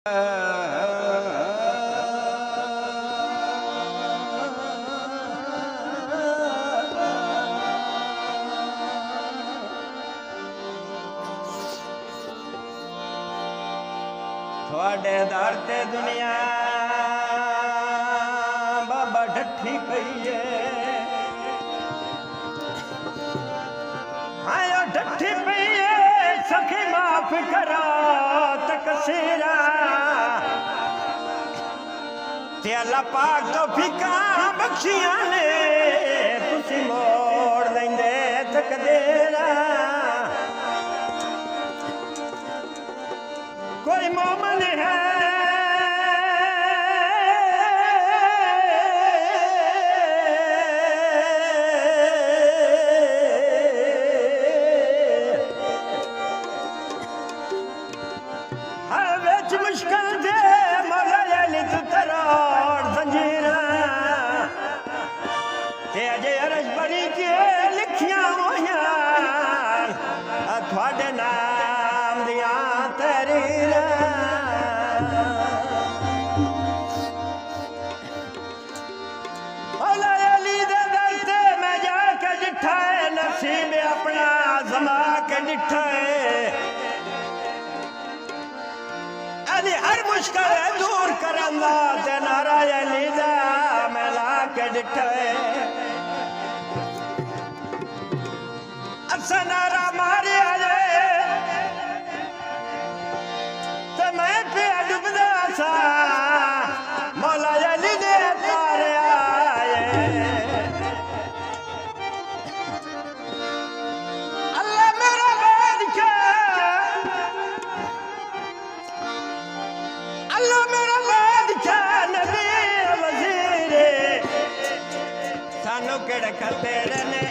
थोड़े दर ते दुनिया बाबा ढठी पई है, आयो ढठी पई है सखी माफ करा तकसीरा ते अल्लाह पाक तो फिका बख्शियां ने तुसी मोड़ लेंदे तकदीरा। कोई मोमन है विच मुश्किल दे मौला अली तू तरोड़ जंजीरा ते अजे अरज बड़ी के लिखियां होइयां थोड़े नाम दियां तहरीरां। मौला अली दे दर ते मैं जाके डिठा है नसीब अपना आजमा के डिठा है, अली हर मुश्किल दूर करंदा ते नारा अली दा मैं ला के डिठा है। असा नारा मारे आए ते मैं पे डुबदा सा मौला अली ने तारे आए। अल्लाह मेरा बादशाह, अल्लाह मेरा बादशाह नबी वजीर सानू केड़े करते रहने